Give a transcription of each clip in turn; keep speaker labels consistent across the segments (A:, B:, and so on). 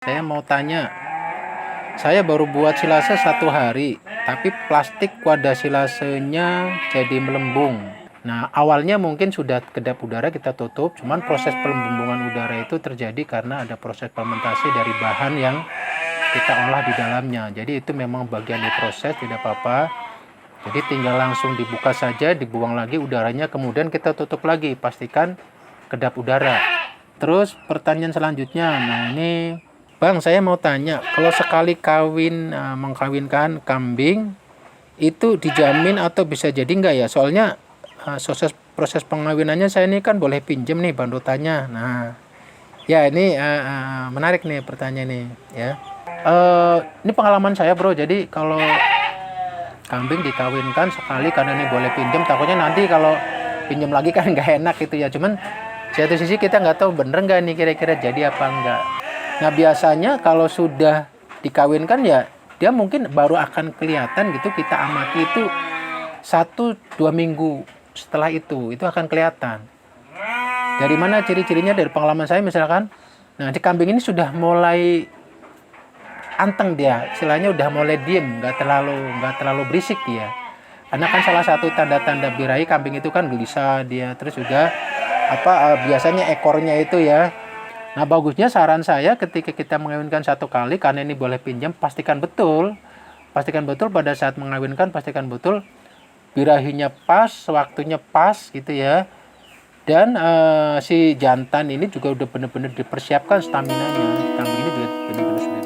A: Saya mau tanya, saya baru buat silase 1 hari, tapi plastik wadah silasenya jadi melembung. Nah, awalnya mungkin sudah kedap udara kita tutup, cuman proses pelembungan udara itu terjadi karena ada proses fermentasi dari bahan yang kita olah di dalamnya. Jadi itu memang bagian dari proses, tidak apa-apa. Jadi tinggal langsung dibuka saja, dibuang lagi udaranya, kemudian kita tutup lagi, pastikan kedap udara. Terus pertanyaan selanjutnya, nah ini Bang, saya mau tanya, kalau sekali mengkawinkan kambing, itu dijamin atau bisa jadi enggak ya? Soalnya proses pengawinannya saya ini kan boleh pinjem nih bandotannya. Nah, ya ini menarik nih pertanyaan nih, ya. Ini pengalaman saya bro, jadi kalau kambing dikawinkan sekali karena ini boleh pinjem, takutnya nanti kalau pinjem lagi kan nggak enak gitu ya. Cuman satu sisi kita nggak tahu bener nggak nih kira-kira jadi apa enggak. Nah biasanya kalau sudah dikawinkan ya dia mungkin baru akan kelihatan gitu, kita amati itu 1-2 minggu setelah itu akan kelihatan. Dari mana ciri-cirinya? Dari pengalaman saya misalkan, nah di kambing ini sudah mulai anteng dia, istilahnya udah mulai diem, nggak terlalu berisik dia. Karena kan salah satu tanda-tanda birahi kambing itu kan gelisah dia, terus juga biasanya ekornya itu ya. Nah bagusnya saran saya ketika kita mengawinkan 1 kali, karena ini boleh pinjam, pastikan betul pada saat mengawinkan, pastikan betul birahinya pas, waktunya pas gitu ya. Dan si jantan ini juga udah benar-benar dipersiapkan staminanya. Kambing ini juga benar-benar sudah.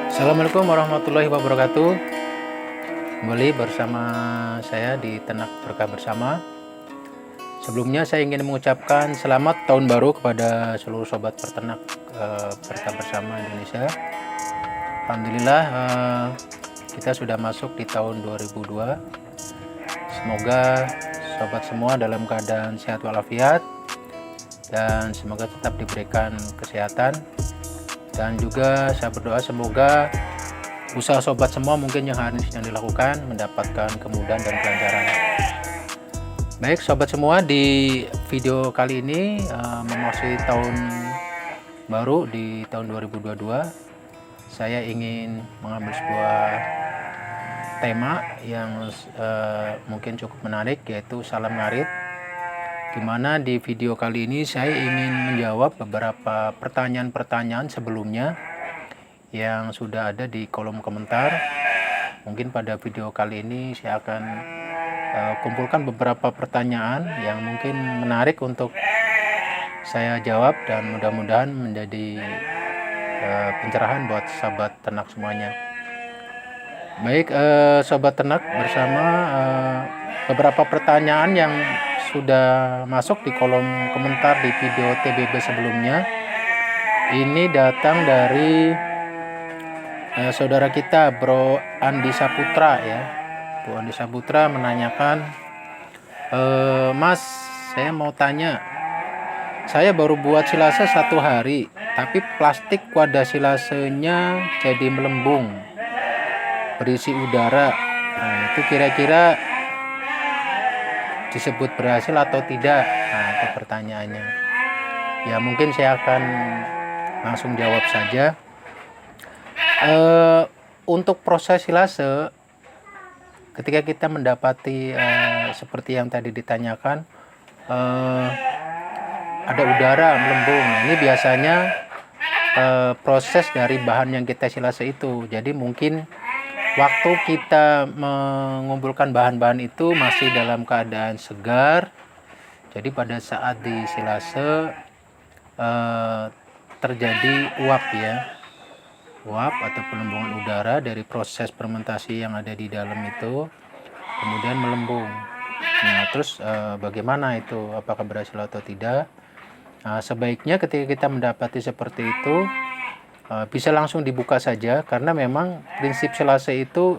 A: Assalamualaikum warahmatullahi wabarakatuh. Kembali bersama saya di Ternak Berkah Bersama. Sebelumnya saya ingin mengucapkan selamat tahun baru kepada seluruh sobat peternak Berkah Bersama Indonesia. Alhamdulillah kita sudah masuk di tahun 2002. Semoga sobat semua dalam keadaan sehat walafiat dan semoga tetap diberikan kesehatan. Dan juga saya berdoa semoga usaha sobat semua mungkin yang harus yang dilakukan mendapatkan kemudahan dan kelancaran. Baik sobat semua, di video kali ini memasuki tahun baru di tahun 2022, saya ingin mengambil sebuah tema yang mungkin cukup menarik, yaitu salam ngarit. Dimana di video kali ini saya ingin menjawab beberapa pertanyaan-pertanyaan sebelumnya yang sudah ada di kolom komentar. Mungkin pada video kali ini saya akan kumpulkan beberapa pertanyaan yang mungkin menarik untuk saya jawab dan mudah-mudahan menjadi pencerahan buat sahabat ternak semuanya. Baik sobat ternak bersama, beberapa pertanyaan yang sudah masuk di kolom komentar di video TBB sebelumnya ini datang dari saudara kita Bro Andi Saputra ya. Bro Andi Saputra menanyakan, Mas, saya mau tanya, saya baru buat silase 1 hari, tapi plastik wadah silasenya jadi melembung, berisi udara. Nah, itu kira-kira disebut berhasil atau tidak? Nah, itu pertanyaannya. Ya, mungkin saya akan langsung jawab saja. Untuk proses silase, ketika kita mendapati seperti yang tadi ditanyakan, ada udara melembung. Nah, ini biasanya proses dari bahan yang kita silase itu. Jadi mungkin waktu kita mengumpulkan bahan-bahan itu masih dalam keadaan segar. Jadi pada saat disilase terjadi uap ya, uap atau pelembungan udara dari proses fermentasi yang ada di dalam itu, kemudian melembung. Nah terus bagaimana itu, apakah berhasil atau tidak? Nah, sebaiknya ketika kita mendapati seperti itu bisa langsung dibuka saja, karena memang prinsip silase itu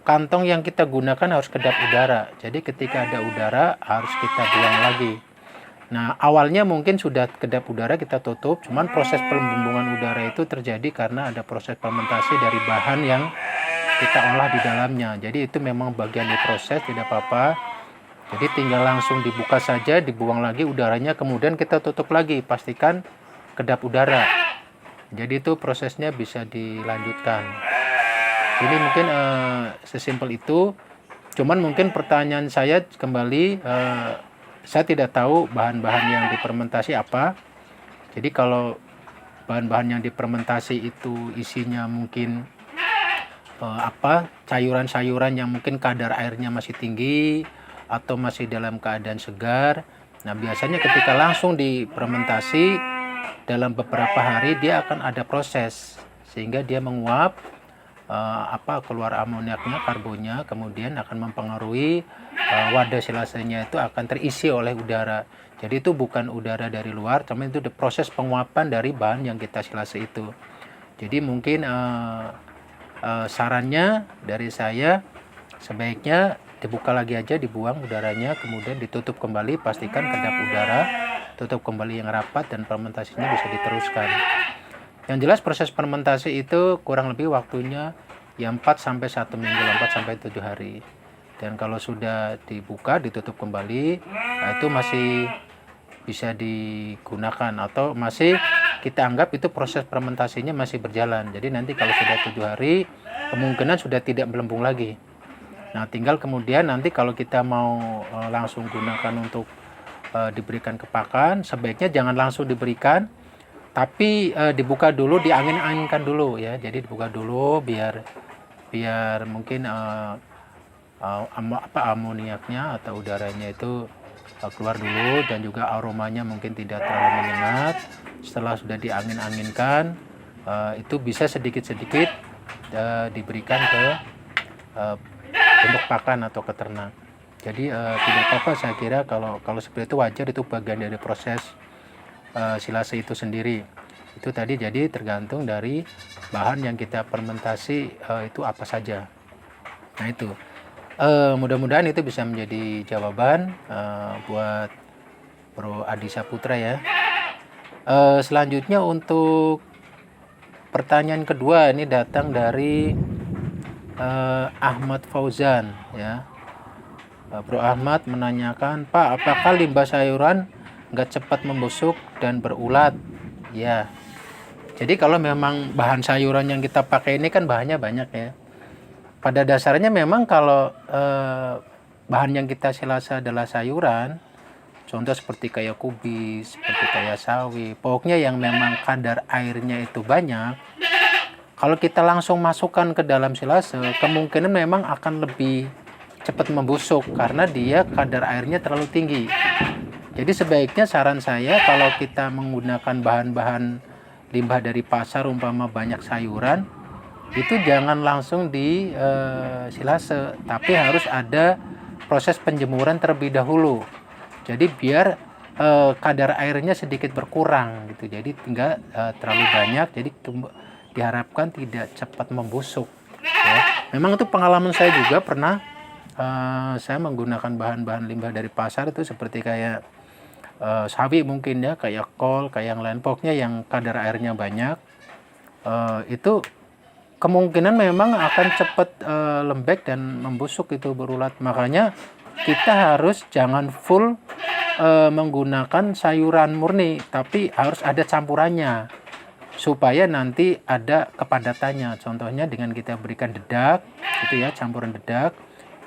A: kantong yang kita gunakan harus kedap udara. Jadi ketika ada udara harus kita buang lagi. Nah awalnya mungkin sudah kedap udara kita tutup, cuman proses pelembungan udara itu terjadi karena ada proses fermentasi dari bahan yang kita olah di dalamnya. Jadi itu memang bagian dari proses, tidak apa-apa. Jadi tinggal langsung dibuka saja, dibuang lagi udaranya, kemudian kita tutup lagi, pastikan kedap udara. Jadi itu prosesnya bisa dilanjutkan. Ini mungkin sesimpel itu. Cuman mungkin pertanyaan saya kembali, saya tidak tahu bahan-bahan yang difermentasi apa. Jadi kalau bahan-bahan yang difermentasi itu isinya mungkin sayuran-sayuran yang mungkin kadar airnya masih tinggi atau masih dalam keadaan segar. Nah, biasanya ketika langsung difermentasi dalam beberapa hari dia akan ada proses sehingga dia menguap, keluar amoniaknya, karbonnya, kemudian akan mempengaruhi wadah silasenya itu akan terisi oleh udara. Jadi itu bukan udara dari luar, tapi itu proses penguapan dari bahan yang kita silase itu. Jadi mungkin sarannya dari saya, sebaiknya dibuka lagi aja, dibuang udaranya, kemudian ditutup kembali, pastikan kedap udara, tutup kembali yang rapat, dan fermentasinya bisa diteruskan. Yang jelas proses fermentasi itu kurang lebih waktunya ya 4 sampai 1 minggu, 4 sampai 7 hari. Dan kalau sudah dibuka, ditutup kembali, nah itu masih bisa digunakan atau masih kita anggap itu proses fermentasinya masih berjalan. Jadi nanti kalau sudah 7 hari, kemungkinan sudah tidak melembung lagi. Nah, tinggal kemudian nanti kalau kita mau langsung gunakan untuk diberikan ke pakan, sebaiknya jangan langsung diberikan, tapi dibuka dulu, diangin-anginkan dulu ya. Jadi dibuka dulu biar mungkin amoniaknya atau udaranya itu keluar dulu, dan juga aromanya mungkin tidak terlalu menyengat. Setelah sudah diangin-anginkan, itu bisa sedikit-sedikit diberikan ke untuk pakan atau ke ternak. Jadi tidak apa-apa, saya kira kalau seperti itu wajar, itu bagian dari proses silase itu sendiri. Itu tadi jadi tergantung dari bahan yang kita fermentasi itu apa saja. Nah itu mudah-mudahan itu bisa menjadi jawaban buat Bro Adi Saputra ya. Selanjutnya untuk pertanyaan kedua, ini datang dari Ahmad Fauzan ya. Bro Ahmad menanyakan, Pak, apakah limbah sayuran nggak cepat membusuk dan berulat? Ya, jadi kalau memang bahan sayuran yang kita pakai ini kan bahannya banyak ya. Pada dasarnya memang kalau bahan yang kita silase adalah sayuran, contoh seperti kayak kubis, seperti kayak sawi, pokoknya yang memang kadar airnya itu banyak, kalau kita langsung masukkan ke dalam silase, kemungkinan memang akan lebih cepat membusuk karena dia kadar airnya terlalu tinggi. Jadi sebaiknya saran saya, kalau kita menggunakan bahan-bahan limbah dari pasar, umpama banyak sayuran, itu jangan langsung di silase, tapi harus ada proses penjemuran terlebih dahulu. Jadi biar kadar airnya sedikit berkurang gitu. Jadi tidak terlalu banyak, jadi diharapkan tidak cepat membusuk ya. Memang itu pengalaman saya juga pernah, saya menggunakan bahan-bahan limbah dari pasar itu seperti kayak sawi mungkin ya, kayak kol, kayak yang lain, pokoknya yang kadar airnya banyak, itu kemungkinan memang akan cepat lembek dan membusuk, itu berulat. Makanya kita harus jangan full menggunakan sayuran murni, tapi harus ada campurannya supaya nanti ada kepadatannya. Contohnya dengan kita berikan dedak itu ya, campuran dedak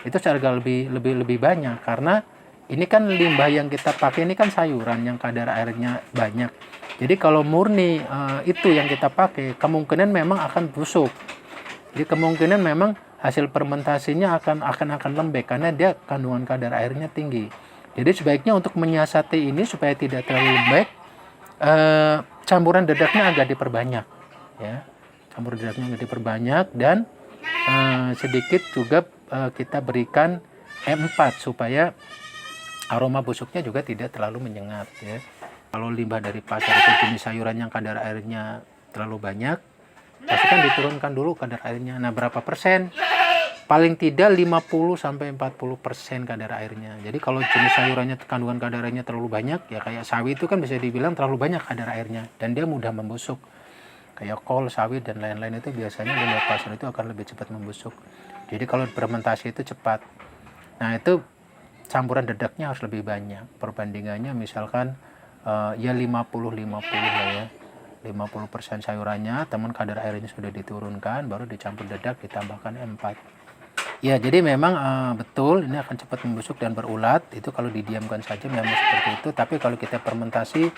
A: itu seharga lebih banyak, karena ini kan limbah yang kita pakai ini kan sayuran yang kadar airnya banyak. Jadi kalau murni itu yang kita pakai, kemungkinan memang akan busuk. Jadi kemungkinan memang hasil fermentasinya akan lembek karena dia kandungan kadar airnya tinggi. Jadi sebaiknya untuk menyiasati ini supaya tidak terlalu lembek, campuran dedaknya agak diperbanyak ya. Campuran dedaknya agak diperbanyak, dan sedikit juga kita berikan E4 supaya aroma busuknya juga tidak terlalu menyengat ya. Kalau limbah dari pasar itu jenis sayuran yang kadar airnya terlalu banyak, pastikan diturunkan dulu kadar airnya. Nah, berapa persen? Paling tidak 50-40% kadar airnya. Jadi kalau jenis sayurannya kandungan kadar airnya terlalu banyak, ya kayak sawi itu kan bisa dibilang terlalu banyak kadar airnya, dan dia mudah membusuk. Kayak kol, sawi, dan lain-lain itu biasanya limbah pasar itu akan lebih cepat membusuk. Jadi kalau fermentasi itu cepat. Nah itu campuran dedaknya harus lebih banyak. Perbandingannya misalkan ya 50-50 lah ya. 50% sayurannya, teman kadar airnya sudah diturunkan, baru dicampur dedak, ditambahkan M4. Ya, jadi memang betul ini akan cepat membusuk dan berulat. Itu kalau didiamkan saja memang seperti itu. Tapi kalau kita fermentasi,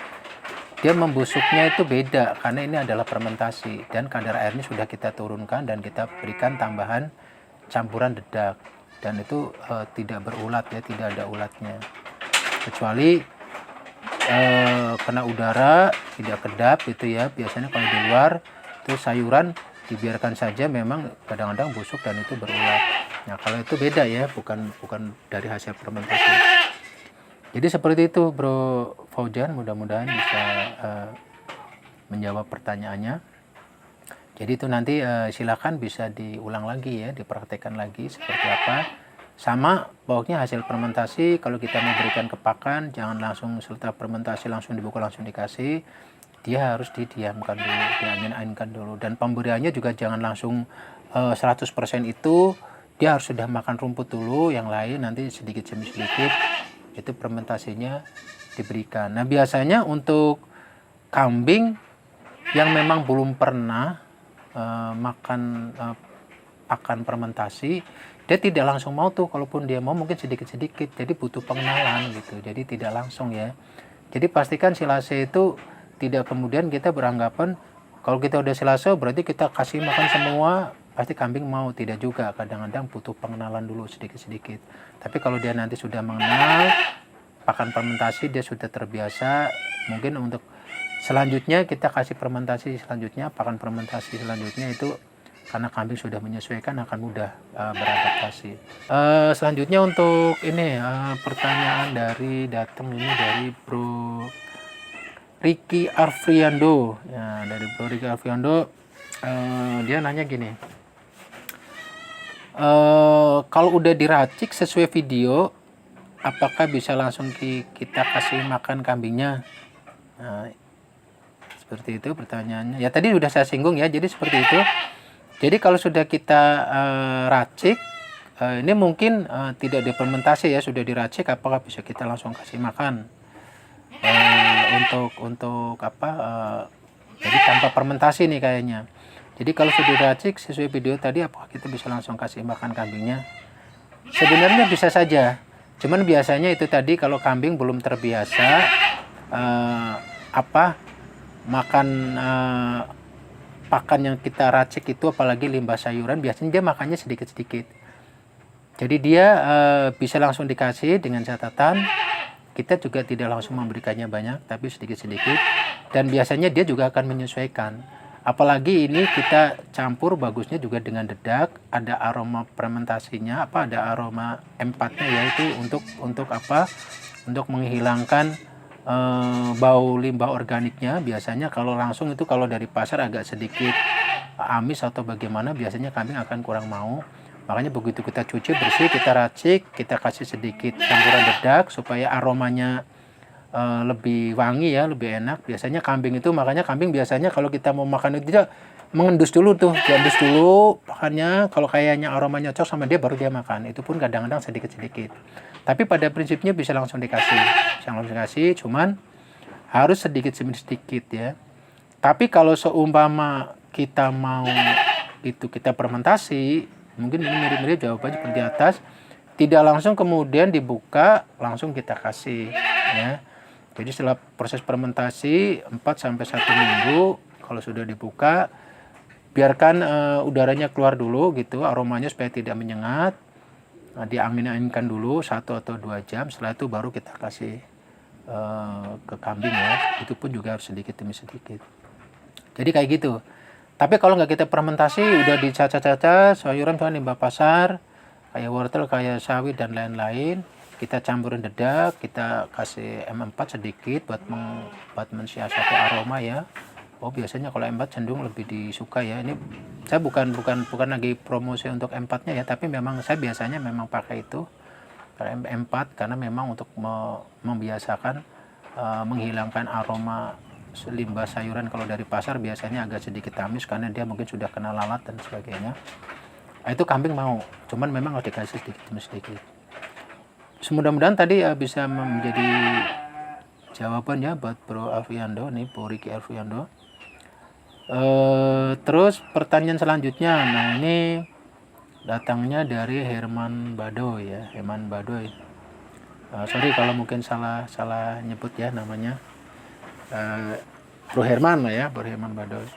A: dia membusuknya itu beda karena ini adalah fermentasi dan kadar airnya sudah kita turunkan dan kita berikan tambahan campuran dedak dan itu tidak berulat ya, tidak ada ulatnya. Kecuali kena udara tidak kedap gitu ya. Biasanya kalau di luar itu sayuran dibiarkan saja memang kadang-kadang busuk dan itu berulat. Nah, kalau itu beda ya, bukan dari hasil fermentasi. Jadi seperti itu Bro Fauzan, mudah-mudahan bisa menjawab pertanyaannya. Jadi itu nanti silakan bisa diulang lagi ya, dipraktekkan lagi seperti apa. Sama pokoknya hasil fermentasi kalau kita mau berikan ke pakan, jangan langsung setelah fermentasi langsung dibuka langsung dikasih. Dia harus didiamkan dulu, diangin-anginkan dulu, dan pemberiannya juga jangan langsung 100% itu. Dia harus sudah makan rumput dulu, yang lain nanti sedikit demi sedikit itu fermentasinya diberikan. Nah, biasanya untuk kambing yang memang belum pernah makan pakan fermentasi, dia tidak langsung mau tuh. Kalaupun dia mau mungkin sedikit-sedikit, jadi butuh pengenalan gitu, jadi tidak langsung ya. Jadi pastikan silase itu tidak kemudian kita beranggapan kalau kita udah silase berarti kita kasih makan semua pasti kambing mau. Tidak juga, kadang-kadang butuh pengenalan dulu sedikit-sedikit. Tapi kalau dia nanti sudah mengenal pakan fermentasi, dia sudah terbiasa, mungkin untuk selanjutnya kita kasih fermentasi selanjutnya, pakan fermentasi selanjutnya itu karena kambing sudah menyesuaikan akan mudah beradaptasi. Selanjutnya untuk ini pertanyaan datang ini dari Bro Ricky Arfiando. Ya, dari Bro Ricky Arfiando, dia nanya gini. Kalau udah diracik sesuai video, apakah bisa langsung kita kasih makan kambingnya? Nah, seperti itu pertanyaannya. Ya tadi sudah saya singgung ya, jadi seperti itu. Jadi kalau sudah kita racik, ini mungkin tidak difermentasi ya, sudah diracik, apakah bisa kita langsung kasih makan? Untuk apa? Jadi tanpa fermentasi nih kayaknya. Jadi kalau sudah diracik sesuai video tadi, apakah kita bisa langsung kasih makan kambingnya? Sebenarnya bisa saja. Cuman biasanya itu tadi kalau kambing belum terbiasa makan pakan yang kita racik itu, apalagi limbah sayuran, biasanya dia makannya sedikit-sedikit. Jadi dia bisa langsung dikasih dengan catatan kita juga tidak langsung memberikannya banyak, tapi sedikit-sedikit. Dan biasanya dia juga akan menyesuaikan. Apalagi ini kita campur bagusnya juga dengan dedak, ada aroma fermentasinya, ada aroma M4-nya, yaitu untuk apa? Untuk menghilangkan bau limbah organiknya. Biasanya kalau langsung itu kalau dari pasar agak sedikit amis atau bagaimana, biasanya kambing akan kurang mau. Makanya begitu kita cuci bersih, kita racik, kita kasih sedikit campuran dedak supaya aromanya lebih wangi ya, lebih enak. Biasanya kambing itu, makanya kambing biasanya kalau kita mau makan itu dia mengendus dulu tuh, diendus dulu makannya. Kalau kayaknya aromanya cocok sama dia baru dia makan. Itu pun kadang-kadang sedikit-sedikit. Tapi pada prinsipnya bisa langsung dikasih, cuman harus sedikit demi sedikit ya. Tapi kalau seumpama kita mau itu kita fermentasi, mungkin ini mirip-mirip jawabannya seperti atas. Tidak langsung kemudian dibuka, langsung kita kasih ya. Jadi setelah proses fermentasi 4-1 minggu, kalau sudah dibuka, biarkan udaranya keluar dulu gitu, aromanya supaya tidak menyengat. Nah, diangin-anginkan dulu 1 atau 2 jam, setelah itu baru kita kasih ke kambing ya. Itu pun juga harus sedikit demi sedikit. Jadi kayak gitu. Tapi kalau nggak kita fermentasi, udah dicacah-cacah sayuran misalnya limbah pasar, kayak wortel, kayak sawi dan lain-lain, kita campurin dedak, kita kasih M4 sedikit buat mensiasati aroma ya. Oh, biasanya kalau M4 cenderung lebih disuka ya. Ini saya bukan lagi promosi untuk M4-nya ya, tapi memang saya biasanya memang pakai itu, M4, karena memang untuk membiasakan menghilangkan aroma limbah sayuran. Kalau dari pasar biasanya agak sedikit amis karena dia mungkin sudah kena lalat dan sebagainya. Nah, itu kambing mau, cuman memang harus dikasih sedikit demi sedikit. mudah-mudahan tadi bisa menjadi jawaban ya buat Bro Alfiando nih, Bro Ricky Alfiando. Terus pertanyaan selanjutnya, nah ini datangnya dari Herman Badoy ya, Herman Badoy. Sorry kalau mungkin salah nyebut ya namanya. Bro Herman lah ya, Bro Herman Badoy.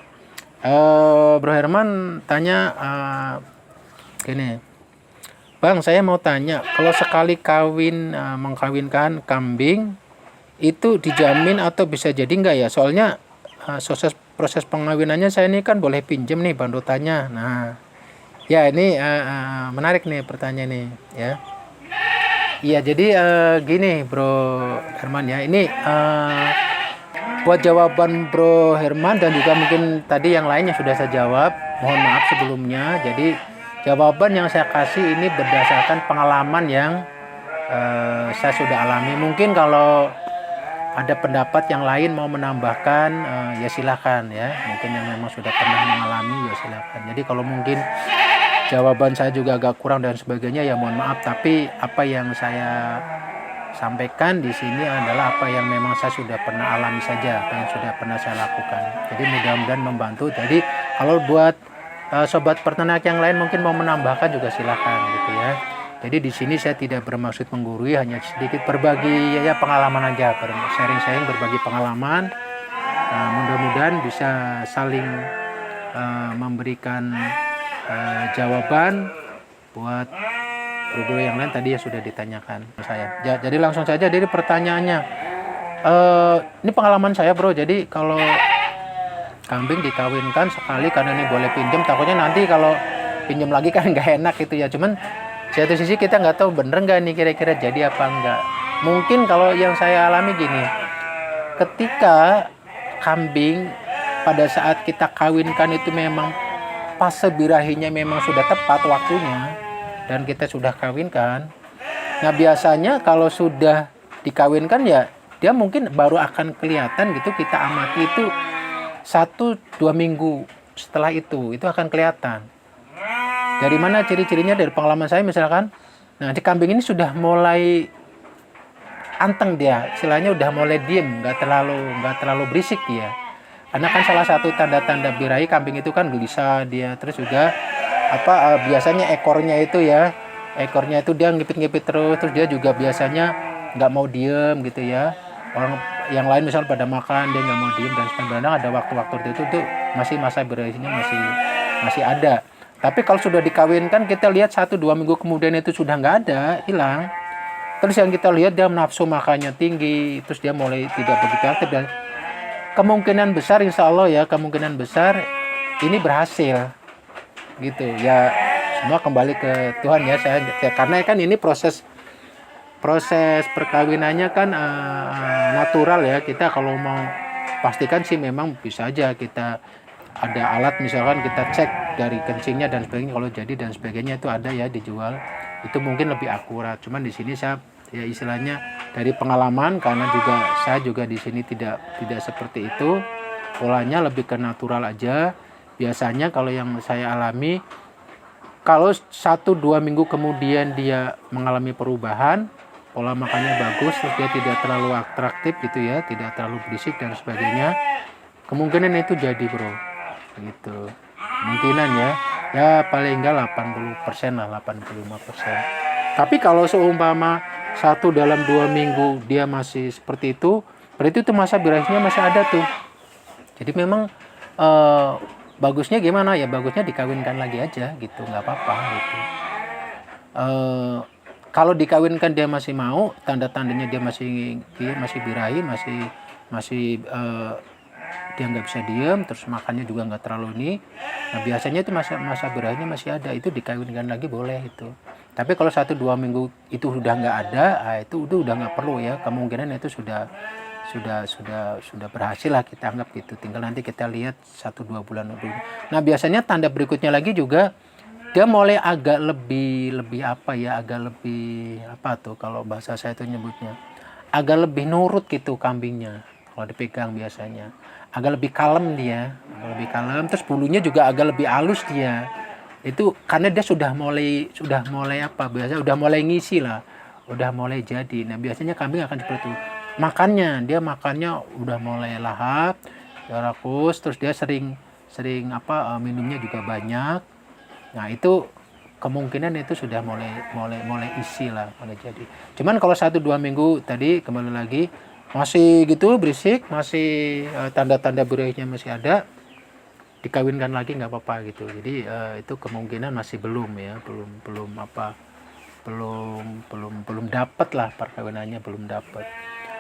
A: Bro Herman tanya gini, Bang, saya mau tanya, kalau sekali mengkawinkan kambing itu dijamin atau bisa jadi enggak ya? Soalnya proses pengawinannya saya ini kan boleh pinjem nih bandotannya. Nah, ya ini menarik nih pertanyaan nih ya. Iya, jadi gini Bro Herman ya, ini buat jawaban Bro Herman dan juga mungkin tadi yang lainnya sudah saya jawab, mohon maaf sebelumnya. Jadi jawaban yang saya kasih ini berdasarkan pengalaman yang saya sudah alami. Mungkin kalau ada pendapat yang lain mau menambahkan ya silakan ya. Mungkin yang memang sudah pernah mengalami ya silakan. Jadi kalau mungkin jawaban saya juga agak kurang dan sebagainya ya mohon maaf. Tapi apa yang saya sampaikan di sini adalah apa yang memang saya sudah pernah alami saja, apa yang sudah pernah saya lakukan. Jadi mudah-mudahan membantu. Jadi kalau buat sobat peternak yang lain mungkin mau menambahkan juga silakan gitu ya. Jadi di sini saya tidak bermaksud menggurui, hanya sedikit berbagi ya pengalaman aja, sharing berbagi pengalaman. Mudah-mudahan bisa saling memberikan jawaban buat guru yang lain tadi ya sudah ditanyakan saya. Jadi langsung saja dari pertanyaannya. Ini pengalaman saya Bro. Jadi kalau kambing dikawinkan sekali karena ini boleh pinjam, takutnya nanti kalau pinjam lagi kan nggak enak gitu ya. Cuman satu sisi kita nggak tahu bener nggak nih kira-kira jadi apa enggak. Mungkin kalau yang saya alami gini, ketika kambing pada saat kita kawinkan itu memang fase birahinya memang sudah tepat waktunya dan kita sudah kawinkan. Nah biasanya kalau sudah dikawinkan ya dia mungkin baru akan kelihatan gitu, kita amati itu 1-2 minggu setelah itu akan kelihatan. Dari mana ciri-cirinya? Dari pengalaman saya misalkan, nah di kambing ini sudah mulai anteng dia, istilahnya udah mulai diem, nggak terlalu berisik dia. Karena kan salah satu tanda-tanda birahi kambing itu kan gelisah dia, terus juga biasanya ekornya itu dia ngipit-ngipit terus dia juga biasanya nggak mau diem gitu ya. Orang yang lain misalnya pada makan dia nggak mau diem, dan sebenarnya ada waktu-waktu itu tuh masih masa birahinya masih ada. Tapi kalau sudah dikawinkan kita lihat 1-2 minggu kemudian itu sudah nggak ada, hilang. Terus yang kita lihat dia nafsu makannya tinggi, terus dia mulai tidak begitu aktif, dan kemungkinan besar insya Allah ya, kemungkinan besar ini berhasil gitu ya. Semua kembali ke Tuhan ya, karena kan ini proses perkawinannya kan natural ya. Kita kalau mau pastikan sih memang bisa aja kita ada alat misalkan kita cek dari kencingnya dan sebagainya, kalau jadi dan sebagainya itu ada ya dijual, itu mungkin lebih akurat. Cuman di sini saya ya istilahnya dari pengalaman, karena saya juga di sini tidak seperti itu, polanya lebih ke natural aja. Biasanya kalau yang saya alami, kalau 1-2 minggu kemudian dia mengalami perubahan, pola makannya bagus, terus dia tidak terlalu atraktif gitu ya, tidak terlalu berisik dan sebagainya, kemungkinan itu jadi Bro gitu. Kemungkinan ya paling enggak 80% lah, 85%. Tapi kalau seumpama 1-2 minggu dia masih seperti itu, berarti itu masa birahinya masih ada tuh. Jadi memang bagusnya gimana ya, bagusnya dikawinkan lagi aja gitu, nggak apa-apa gitu. Kalau dikawinkan dia masih mau, tanda-tandanya dia masih birahi, masih dia nggak bisa diam, terus makannya juga nggak terlalu ini. Nah biasanya itu masa birahinya masih ada, itu dikawinkan lagi boleh itu. Tapi kalau 1-2 minggu itu sudah nggak ada, itu udah nggak perlu ya. Kemungkinan itu sudah berhasil lah kita anggap gitu. Tinggal nanti kita lihat 1-2 bulan lebih. Nah biasanya tanda berikutnya lagi juga dia mulai agak lebih kalau bahasa saya itu nyebutnya agak lebih nurut gitu kambingnya kalau dipegang. Biasanya agak lebih kalem dia, terus bulunya juga agak lebih halus dia. Itu karena dia sudah mulai biasa udah mulai ngisi lah, udah mulai jadi. Nah biasanya kambing akan seperti itu. Dia makannya udah mulai lahap, rakus, terus dia sering minumnya juga banyak. Nah itu kemungkinan itu sudah mulai isi lah, mulai jadi. Cuman kalau 1-2 minggu tadi kembali lagi masih gitu berisik, masih tanda-tanda birahinya masih ada, dikawinkan lagi nggak apa-apa gitu. Jadi itu kemungkinan masih belum ya, belum dapat lah, perkawinannya belum dapat.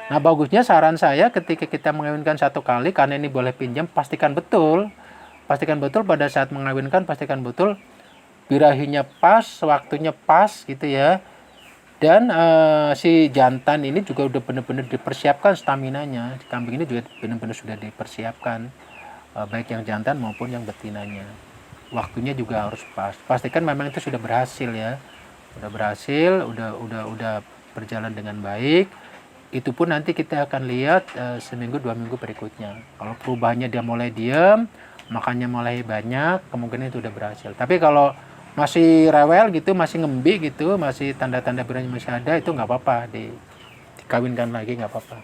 A: Nah bagusnya saran saya ketika kita mengawinkan 1 kali, karena ini boleh pinjam, pastikan betul pada saat mengawinkan, pastikan betul birahinya pas, waktunya pas gitu ya. Dan si jantan ini juga udah benar-benar dipersiapkan staminanya. Kambing ini juga benar-benar sudah dipersiapkan, baik yang jantan maupun yang betinanya. Waktunya juga harus pas. Pastikan memang itu sudah berhasil ya. Udah berjalan dengan baik. Itu pun nanti kita akan lihat seminggu 2 minggu berikutnya. Kalau perubahannya dia mulai diam, makannya mulai banyak, kemungkinan itu udah berhasil. Tapi kalau masih rewel gitu, masih ngembi gitu, masih tanda-tanda birahinya masih ada, itu nggak apa-apa, dikawinkan lagi nggak apa-apa.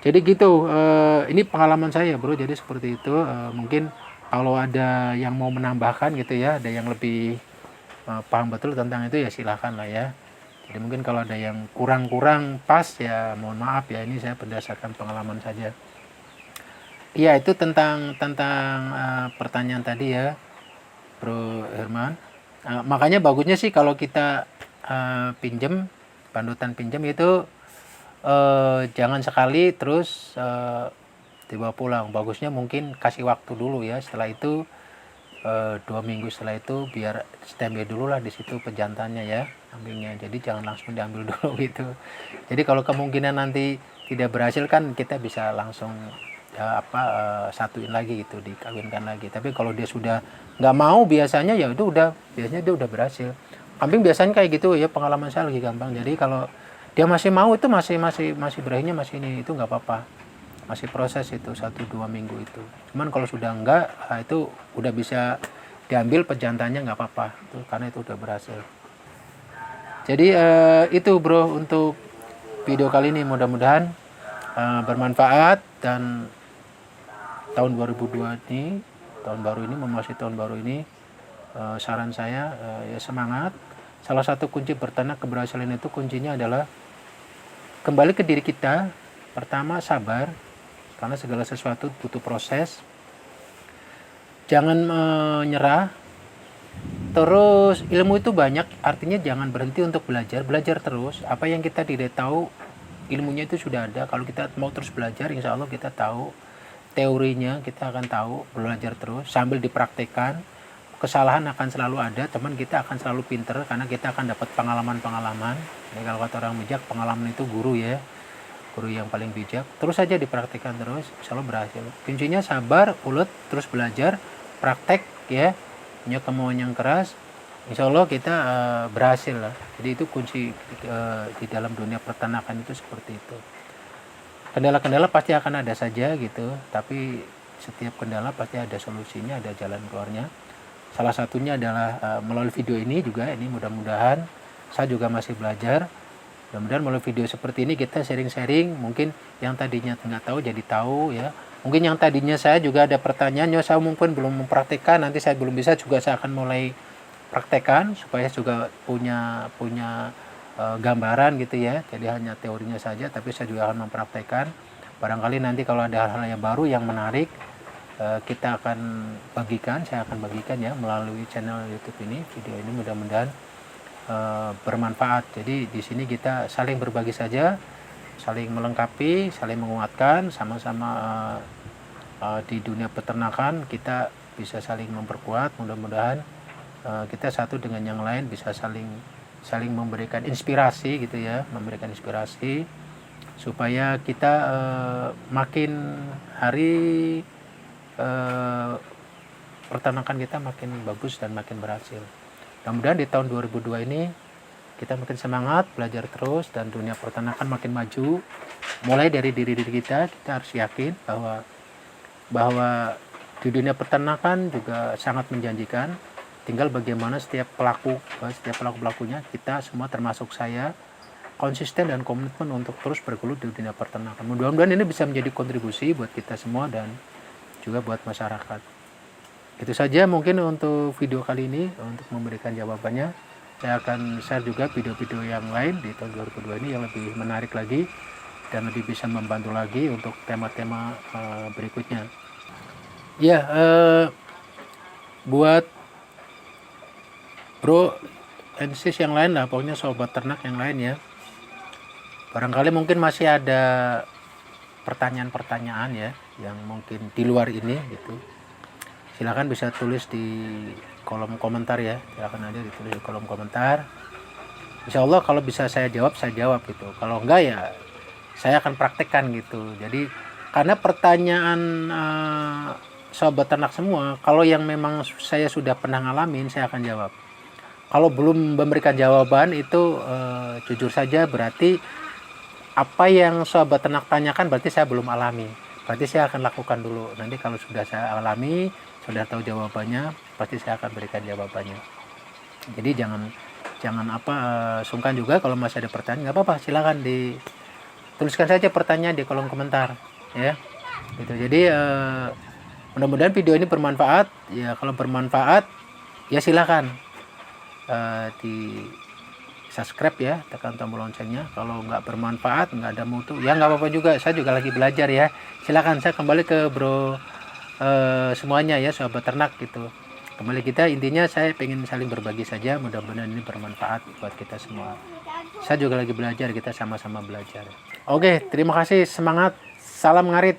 A: Jadi gitu, ini pengalaman saya bro, jadi seperti itu. Mungkin kalau ada yang mau menambahkan gitu ya, ada yang lebih paham betul tentang itu ya silahkan lah ya. Jadi mungkin kalau ada yang kurang pas ya mohon maaf ya, ini saya berdasarkan pengalaman saja. Iya itu tentang pertanyaan tadi ya Bro Herman. Makanya bagusnya sih kalau kita pinjem, panutan pinjem itu jangan sekali terus dibawa pulang. Bagusnya mungkin kasih waktu dulu ya, setelah itu 2 minggu setelah itu biar standby dulu lah di situ pejantannya ya, kambingnya. Jadi jangan langsung diambil dulu gitu. Jadi kalau kemungkinan nanti tidak berhasil kan kita bisa langsung satuin lagi gitu, dikawinkan lagi. Tapi kalau dia sudah nggak mau biasanya ya itu biasanya dia udah berhasil. Kambing biasanya kayak gitu ya, pengalaman saya lagi gampang. Jadi kalau dia masih mau itu masih berakhirnya masih ini, itu nggak apa-apa, masih proses itu 1-2 minggu itu. Cuman kalau sudah enggak, itu udah bisa diambil pejantannya nggak apa-apa itu, karena itu udah berhasil. Jadi itu bro untuk video kali ini, mudah-mudahan bermanfaat. Dan tahun 2002 ini, tahun baru ini, memasuki tahun baru ini, saran saya ya semangat. Salah satu kunci bertanak keberhasilan itu kuncinya adalah kembali ke diri kita. Pertama sabar, karena segala sesuatu butuh proses. Jangan menyerah. Terus ilmu itu banyak, artinya jangan berhenti untuk belajar terus. Apa yang kita tidak tahu, ilmunya itu sudah ada. Kalau kita mau terus belajar, insya Allah kita tahu teorinya, kita akan tahu, belajar terus sambil dipraktekkan. Kesalahan akan selalu ada, teman kita akan selalu pinter karena kita akan dapat pengalaman. Jadi kalau kata orang bijak, pengalaman itu guru ya, guru yang paling bijak. Terus saja dipraktekkan terus, insya Allah berhasil. Kuncinya sabar, ulet, terus belajar, praktek ya, punya kemauan yang keras, insya Allah kita berhasil lah. Jadi itu kunci di dalam dunia peternakan itu seperti itu. Kendala-kendala pasti akan ada saja gitu, tapi setiap kendala pasti ada solusinya, ada jalan keluarnya. Salah satunya adalah melalui video ini juga. Ini mudah-mudahan saya juga masih belajar. Mudah-mudahan melalui video seperti ini kita sharing-sharing. Mungkin yang tadinya nggak tahu jadi tahu ya. Mungkin yang tadinya saya juga ada pertanyaan, ya saya mungkin belum mempraktikkan. Nanti saya belum bisa juga, saya akan mulai praktekkan supaya juga punya gambaran gitu ya. Jadi hanya teorinya saja, tapi saya juga akan mempraktekkan. Barangkali nanti kalau ada hal-hal yang baru yang menarik, kita akan bagikan, saya akan bagikan ya melalui channel YouTube ini. Video ini mudah-mudahan bermanfaat. Jadi di sini kita saling berbagi saja, saling melengkapi, saling menguatkan, sama-sama di dunia peternakan kita bisa saling memperkuat. Mudah-mudahan kita satu dengan yang lain bisa saling memberikan inspirasi gitu ya, memberikan inspirasi supaya kita makin hari peternakan kita makin bagus dan makin berhasil. Mudah-mudahan di tahun 2002 ini kita makin semangat belajar terus dan dunia peternakan makin maju. Mulai dari diri kita harus yakin bahwa di dunia peternakan juga sangat menjanjikan. Tinggal bagaimana setiap pelakunya, kita semua termasuk saya, konsisten dan komitmen untuk terus bergelut di dunia peternakan. Mudah-mudahan ini bisa menjadi kontribusi buat kita semua dan juga buat masyarakat. Itu saja mungkin untuk video kali ini. Untuk memberikan jawabannya, saya akan share juga video-video yang lain di tahun 2002 ini yang lebih menarik lagi dan lebih bisa membantu lagi untuk tema-tema berikutnya. Ya, buat bro and sis yang lain lah, pokoknya sobat ternak yang lain ya, barangkali mungkin masih ada pertanyaan-pertanyaan ya yang mungkin di luar ini gitu, silakan bisa tulis di kolom komentar ya, silakan aja ditulis di kolom komentar. Insya Allah kalau bisa saya jawab gitu, kalau enggak ya saya akan praktekkan gitu. Jadi karena pertanyaan sobat ternak semua, kalau yang memang saya sudah pernah ngalamin saya akan jawab. Kalau belum memberikan jawaban itu jujur saja berarti apa yang sobat ternak tanyakan berarti saya belum alami. Berarti saya akan lakukan dulu. Nanti kalau sudah saya alami, sudah tahu jawabannya, pasti saya akan berikan jawabannya. Jadi jangan sungkan juga kalau masih ada pertanyaan, nggak apa-apa, silakan dituliskan saja pertanyaan di kolom komentar ya. Gitu. Jadi mudah-mudahan video ini bermanfaat. Ya kalau bermanfaat ya silakan di subscribe ya, tekan tombol loncengnya. Kalau nggak bermanfaat, nggak ada mutu ya nggak apa-apa juga, saya juga lagi belajar ya. Silakan, saya kembali ke bro semuanya ya sobat ternak gitu. Kembali kita, intinya saya pengen saling berbagi saja, mudah-mudahan ini bermanfaat buat kita semua. Saya juga lagi belajar, kita sama-sama belajar. Oke, terima kasih, semangat, salam ngarit.